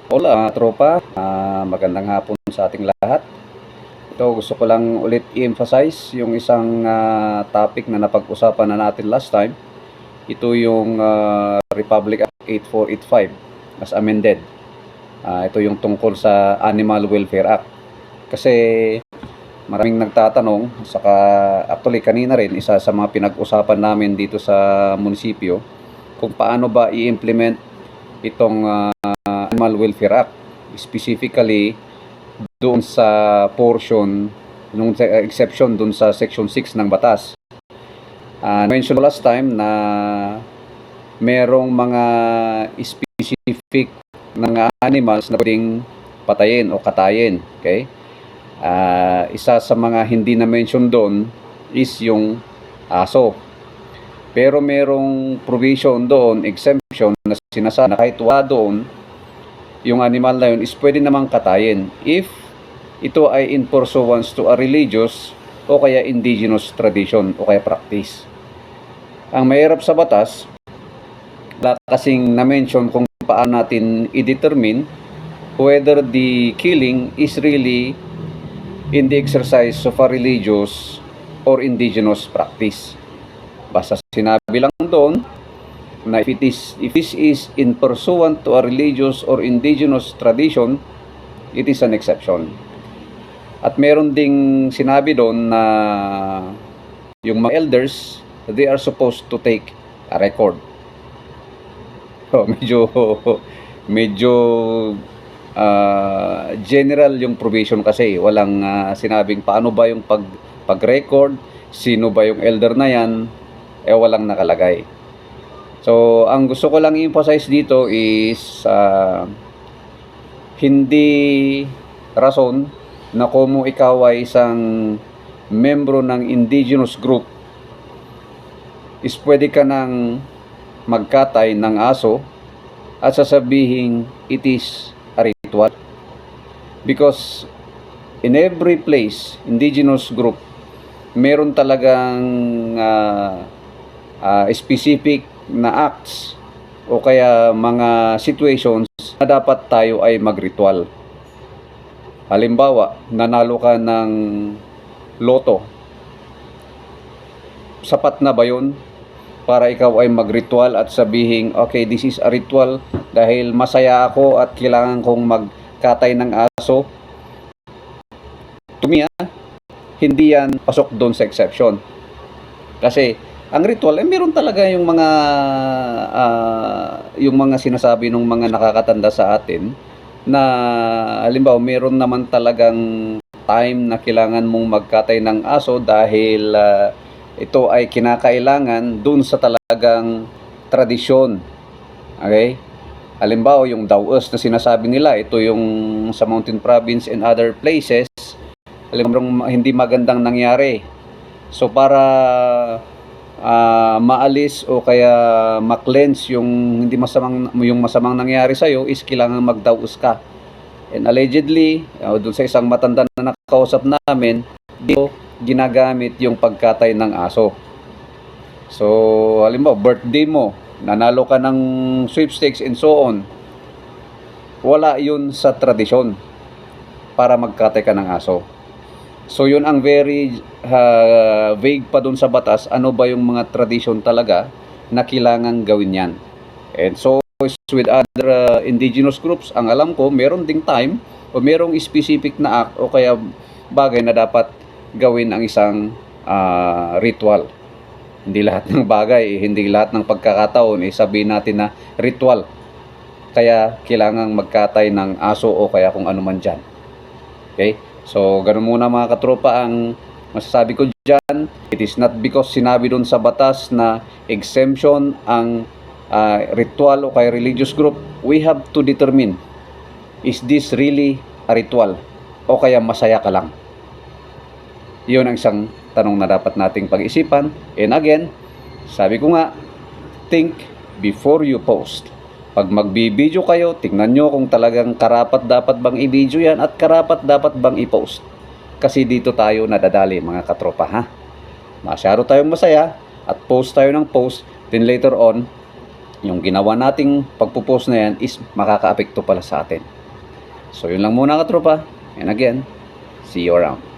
Hola tropa, magandang hapon sa ating lahat. Ito gusto ko lang ulit i-emphasize yung isang topic na napag-usapan na natin last time. Ito yung Republic Act 8485 as amended. Ito yung tungkol sa Animal Welfare Act. Kasi maraming nagtatanong, saka actually kanina rin isa sa mga pinag-usapan namin dito sa munisipyo kung paano ba i-implement itong Animal Welfare Act, specifically doon sa portion nung exception doon sa section 6 ng batas. Mention last time na merong mga specific ng animals na pwedeng patayin o katayin. Okay? Isa sa mga hindi na mention doon is yung aso. Pero merong provision doon, exemption na sinasabi na kahit wala doon, yung animal na yun is pwede namang katayin if ito ay in pursuance to a religious o kaya indigenous tradition o kaya practice. Ang mahirap sa batas, wala kasing na-mention kung paano natin i-determine whether the killing is really in the exercise of a religious or indigenous practice. Basta sinabi lang doon na if this is in pursuant to a religious or indigenous tradition, it is an exception. At meron ding sinabi doon na yung mga elders, they are supposed to take a record. So, medyo general yung provision kasi. Walang sinabing paano ba yung pag-record, sino ba yung elder na yan, walang nakalagay. So, ang gusto ko lang i-emphasize dito is hindi rason na kung ikaw ay isang membro ng indigenous group is pwede ka nang magkatay ng aso at sasabihin it is a ritual. Because in every place, indigenous group, meron talagang specific na acts o kaya mga situations na dapat tayo ay magritual. Halimbawa, nanalo ka ng loto. Sapat na ba yun para ikaw ay magritual at sabihin, okay, this is a ritual dahil masaya ako at kailangan kong magkatay ng aso? To me, hindi yan pasok doon sa exception. Kasi ang ritual, meron talaga yung mga sinasabi ng mga nakakatanda sa atin na halimbawa meron naman talagang time na kailangan mong magkatay ng aso dahil ito ay kinakailangan dun sa talagang tradisyon. Okay? Halimbawa yung Daos na sinasabi nila, ito yung sa Mountain Province and other places, halimbawa hindi magandang nangyari. So para maalis o kaya ma-cleanse yung masamang nangyari sa iyo is kailangan magdaos ka. And allegedly, doon sa isang matanda na nakausap namin, dito ginagamit yung pagkatay ng aso. So, halimbawa, birthday mo, nanalo ka ng sweepstakes and so on. Wala yun sa tradisyon para magkatay ka ng aso. So yun ang very vague pa dun sa batas, ano ba yung mga tradition talaga na kailangan gawin yan. And so with other indigenous groups, ang alam ko meron ding time o merong specific na act o kaya bagay na dapat gawin ang isang ritual. Hindi lahat ng bagay, hindi lahat ng pagkakataon sabihin natin na ritual. Kaya kailangan magkatay ng aso o kaya kung ano man dyan. Okay? So, ganun muna mga katropa ang masasabi ko dyan. It is not because sinabi doon sa batas na exemption ang ritual o kaya religious group. We have to determine, is this really a ritual o kaya masaya ka lang? Yun ang isang tanong na dapat nating pag-isipan. And again, sabi ko nga, think before you post. Pag magbibideo kayo, tingnan nyo kung talagang karapat dapat bang i-video yan at karapat dapat bang i-post. Kasi dito tayo nadadali mga katropa, ha? Masyado tayong masaya at post tayo ng post, then later on, yung ginawa nating pagpo-post na yan is makakaapekto pala sa atin. So yun lang muna katropa. And again, see you around.